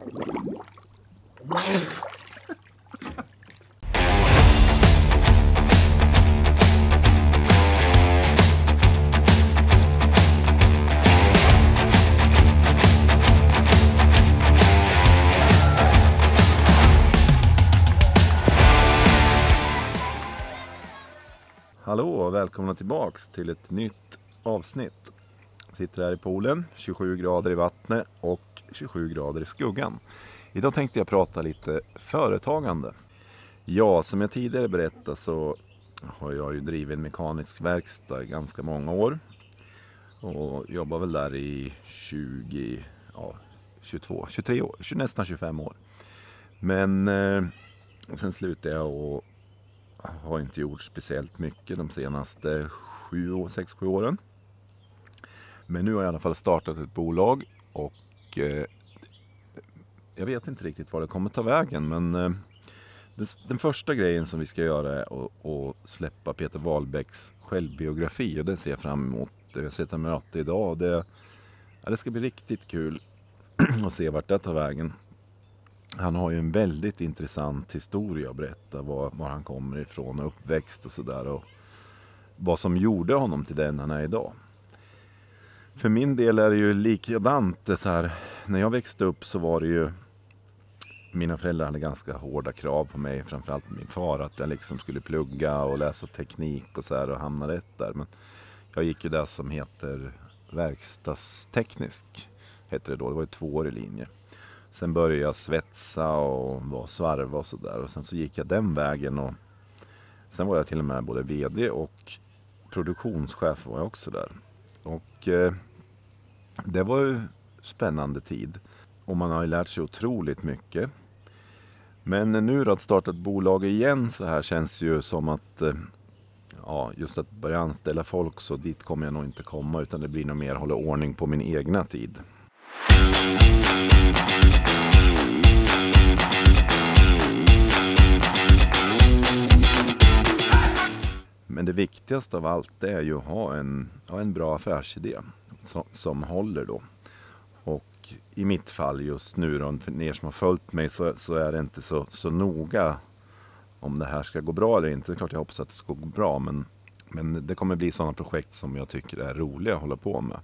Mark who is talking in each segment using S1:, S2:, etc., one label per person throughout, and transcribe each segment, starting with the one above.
S1: Hallå och välkomna tillbaks till ett nytt avsnitt. Jag sitter här i poolen, 27 grader i vattnet och 27 grader i skuggan. Idag tänkte jag prata lite företagande. Ja, som jag tidigare berättade så har jag ju drivit en mekanisk verkstad i ganska många år. Och jobbar väl där i 23 år, nästan 25 år. Men sen slutade jag och har inte gjort speciellt mycket de senaste 6-7 åren. Men nu har jag i alla fall startat ett bolag och jag vet inte riktigt var det kommer ta vägen. Men den första grejen som vi ska göra är att släppa Peter Wahlbecks självbiografi. Och det ser jag fram emot. Jag sitter med möte idag och det ska bli riktigt kul att se vart det tar vägen. Han har ju en väldigt intressant historia att berätta, var han kommer ifrån och uppväxt och sådär, och vad som gjorde honom till den han är idag. För min del är det ju likadant så här. När jag växte upp så var det ju, mina föräldrar hade ganska hårda krav på mig, framförallt min far, att jag liksom skulle plugga och läsa teknik och så här och hamna rätt där. Men jag gick ju det som heter verkstadsteknisk, heter det då. Det var ju 2-årig linje. Sen började jag svetsa och var svarva och sådär. Och sen så gick jag den vägen. Och sen var jag till och med både vd och produktionschef var jag också där. Och det var ju spännande tid. Och man har ju lärt sig otroligt mycket. Men nu då att starta ett bolag igen så här känns ju som att just att börja anställa folk, så dit kommer jag nog inte komma. Utan det blir nog mer hålla ordning på min egna tid. Men det viktigaste av allt är ju att ha en bra affärsidé som håller då. Och i mitt fall just nu då, för er som har följt mig, så är det inte så noga om det här ska gå bra eller inte. Det är klart jag hoppas att det ska gå bra, men det kommer bli sådana projekt som jag tycker är roliga att hålla på med.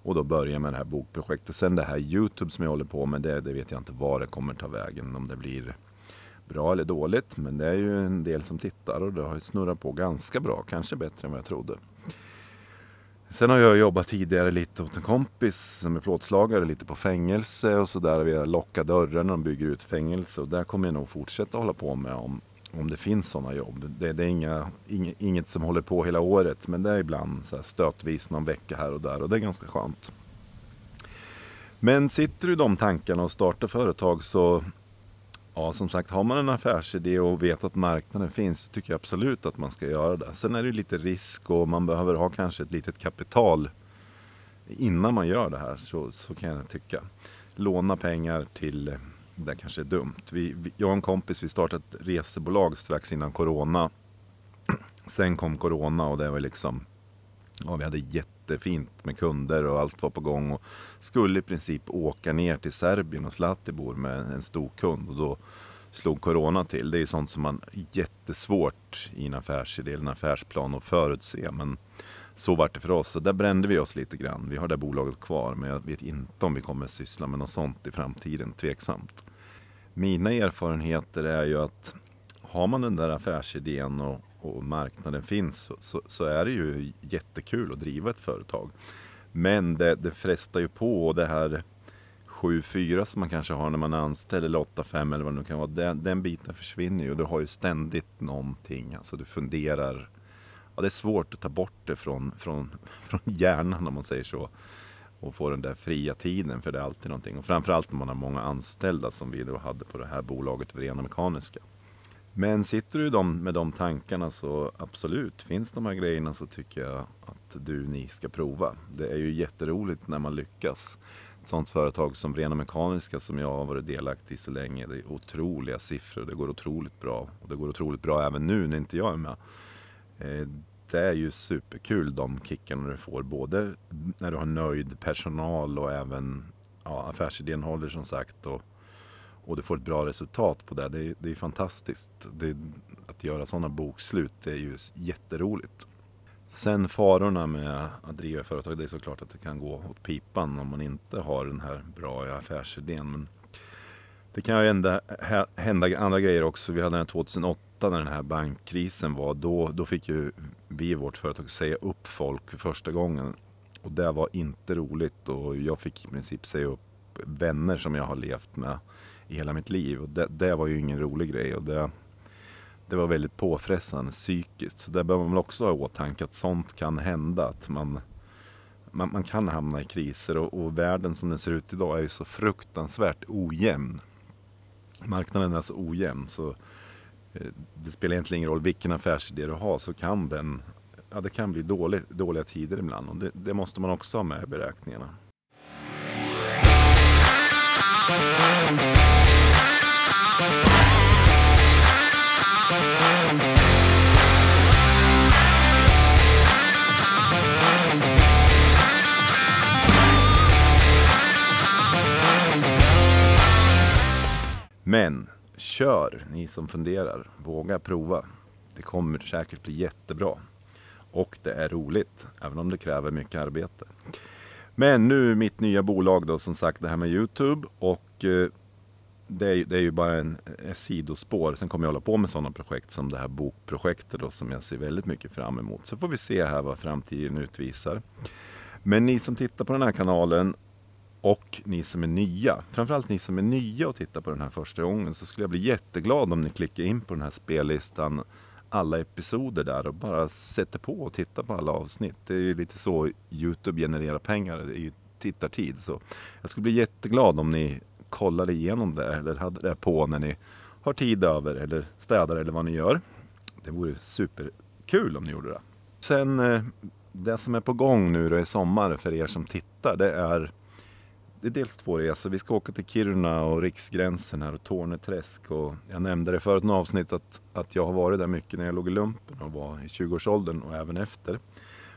S1: Och då börjar jag med det här bokprojektet. Sen det här YouTube som jag håller på med, det vet jag inte var det kommer ta vägen. Om det blir bra eller dåligt. Men det är ju en del som tittar och det har snurrat på ganska bra. Kanske bättre än vad jag trodde. Sen har jag jobbat tidigare lite åt en kompis som är plåtslagare, lite på fängelse och sådär. Vi har lockat dörren när de bygger ut fängelse. Och där kommer jag nog fortsätta hålla på med om det finns sådana jobb. Det är inget som håller på hela året, men det är ibland så här stötvis någon vecka här och där, och det är ganska skönt. Men sitter du i de tankarna och startar företag, så som sagt, har man en affärsidé och vet att marknaden finns, så tycker jag absolut att man ska göra det. Sen är det lite risk och man behöver ha kanske ett litet kapital innan man gör det här, så kan jag tycka. Låna pengar till, det kanske är dumt. Jag och en kompis, vi startade ett resebolag strax innan corona. Sen kom corona och det var liksom, vi hade jättefint med kunder och allt var på gång. Och skulle i princip åka ner till Serbien och Zlatibor med en stor kund. Och då slog corona till. Det är sånt som man jättesvårt i en affärsidé eller en affärsplan att förutse. Men så var det för oss. Så där brände vi oss lite grann. Vi har det bolaget kvar, men jag vet inte om vi kommer att syssla med något sånt i framtiden. Tveksamt. Mina erfarenheter är ju att har man den där affärsidén och marknaden finns, så är det ju jättekul att driva ett företag. Men det frestar ju på det här 7-4 som man kanske har när man är anställd, eller 8-5 eller vad det nu kan vara. Den biten försvinner ju och du har ju ständigt någonting. Alltså du funderar. Ja, det är svårt att ta bort det från hjärnan, om man säger så. Och få den där fria tiden, för det är alltid någonting. Och framförallt när man har många anställda som vi då hade på det här bolaget Vrena Mekaniska. Men sitter du med de tankarna, så absolut, finns de här grejerna, så tycker jag att ni ska prova. Det är ju jätteroligt när man lyckas. Ett sånt företag som Vrena Mekaniska som jag har varit delaktig i så länge, det är otroliga siffror, det går otroligt bra. Och det går otroligt bra även nu när inte jag är med. Det är ju superkul de kickarna du får, både när du har nöjd personal och även affärsidén håller som sagt. Och och du får ett bra resultat på det. Det är fantastiskt. Att göra sådana bokslut, det är ju jätteroligt. Sen farorna med att driva företag, det är såklart att det kan gå åt pipan om man inte har den här bra affärsidén. Men det kan ju hända andra grejer också. Vi hade den här 2008 när den här bankkrisen var. Då fick ju vi i vårt företag säga upp folk för första gången. Och det var inte roligt, och jag fick i princip säga upp vänner som jag har levt med i hela mitt liv. Och det var ju ingen rolig grej, och det var väldigt påfrestande psykiskt. Så där behöver man också ha i åtanke att sånt kan hända. Att man kan hamna i kriser, och världen som den ser ut idag är ju så fruktansvärt ojämn. Marknaden är så ojämn, så det spelar egentligen ingen roll vilken affärsidé du har, så kan det kan bli dåliga tider ibland, och det måste man också ha med i beräkningarna. Men kör, ni som funderar, våga prova. Det kommer säkert bli jättebra. Och det är roligt, även om det kräver mycket arbete. Men nu mitt nya bolag då, som sagt, det här med YouTube. Och det är ju bara en sidospår. Sen kommer jag hålla på med sådana projekt som det här bokprojektet då, som jag ser väldigt mycket fram emot. Så får vi se här vad framtiden utvisar. Men ni som tittar på den här kanalen, och ni som är nya, framförallt ni som är nya och tittar på den här första gången, så skulle jag bli jätteglad om ni klickar in på den här spellistan, alla episoder där, och bara sätter på och tittar på alla avsnitt. Det är ju lite så YouTube genererar pengar, det är ju tittartid. Så jag skulle bli jätteglad om ni kollade igenom det, eller hade det på när ni har tid över, eller städar, eller vad ni gör. Det vore superkul om ni gjorde det. Sen det som är på gång nu då i sommar för er som tittar, det är dels 2 resor. Vi ska åka till Kiruna och Riksgränsen här och Torneträsk. Och jag nämnde det förut i något avsnitt att jag har varit där mycket när jag låg i lumpen och var i 20-årsåldern och även efter.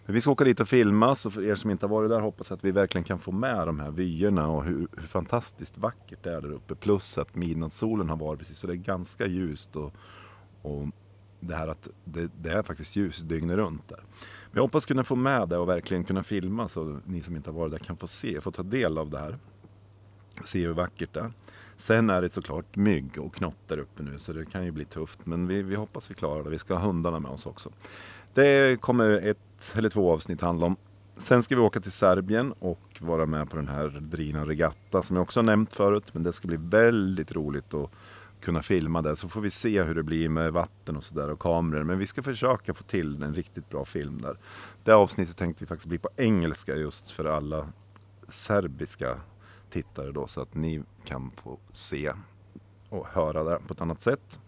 S1: Men vi ska åka dit och filma, så för er som inte har varit där hoppas att vi verkligen kan få med de här vyerna och hur fantastiskt vackert det är där uppe. Plus att midnattssolen har varit precis, så det är ganska ljust, och det här att det är faktiskt ljus dygnet runt där. Men jag hoppas kunna få med det och verkligen kunna filma, så ni som inte har varit där kan få ta del av det här. Se hur vackert det är. Sen är det såklart mygg och knott där uppe nu, så det kan ju bli tufft. Men vi hoppas vi klarar det. Vi ska ha hundarna med oss också. Det kommer 1 eller 2 avsnitt handla om. Sen ska vi åka till Serbien och vara med på den här Drina Regatta som jag också har nämnt förut. Men det ska bli väldigt roligt att kunna filma det, så får vi se hur det blir med vatten och sådär och kameror. Men vi ska försöka få till en riktigt bra film där. Det avsnittet tänkte vi faktiskt bli på engelska just för alla serbiska tittare då, så att ni kan få se och höra det på ett annat sätt.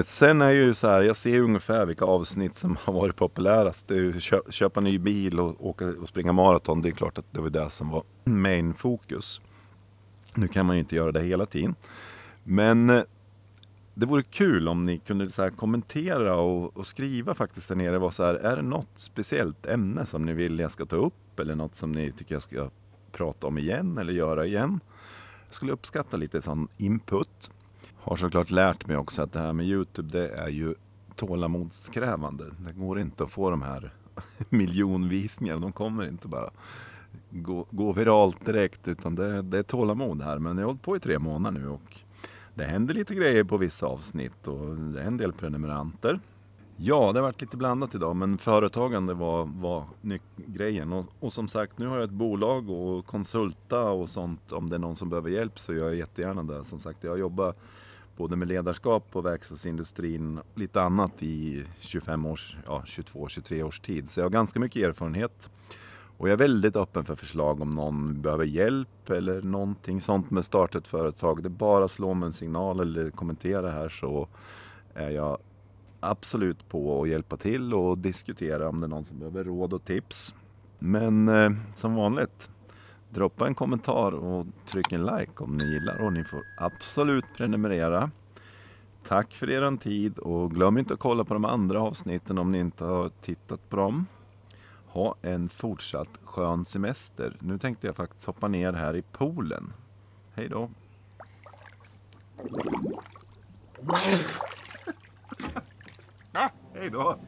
S1: Sen är ju så här, jag ser ungefär vilka avsnitt som har varit populärast. Det är ju köpa ny bil och åka och springa maraton. Det är klart att det var det som var main fokus. Nu kan man ju inte göra det hela tiden. Men det vore kul om ni kunde så här kommentera och skriva faktiskt där nere. Så här, är det något speciellt ämne som ni vill jag ska ta upp? Eller något som ni tycker jag ska prata om igen eller göra igen? Jag skulle uppskatta lite sån input. Har såklart lärt mig också att det här med YouTube, det är ju tålamodskrävande. Det går inte att få de här miljonvisningarna. De kommer inte bara gå viralt direkt, utan det är tålamod här. Men jag har hållit på i 3 månader nu och det händer lite grejer på vissa avsnitt och det är en del prenumeranter. Ja, det har varit lite blandat idag, men företagande var grejen. Och som sagt, nu har jag ett bolag och konsulta och sånt. Om det är någon som behöver hjälp så gör jag jättegärna det. Som sagt, jag jobbar både med ledarskap på verkstadsindustrin och lite annat i 22-23 års tid. Så jag har ganska mycket erfarenhet. Och jag är väldigt öppen för förslag om någon behöver hjälp eller någonting sånt med starta ett företag. Det är bara slå med en signal eller kommentera här, så är jag absolut på att hjälpa till och diskutera om det är någon som behöver råd och tips. Men som vanligt, droppa en kommentar och tryck en like om ni gillar, och ni får absolut prenumerera. Tack för er tid och glöm inte att kolla på de andra avsnitten om ni inte har tittat på dem. Ha en fortsatt skön semester. Nu tänkte jag faktiskt hoppa ner här i poolen. Hej då! Hej då!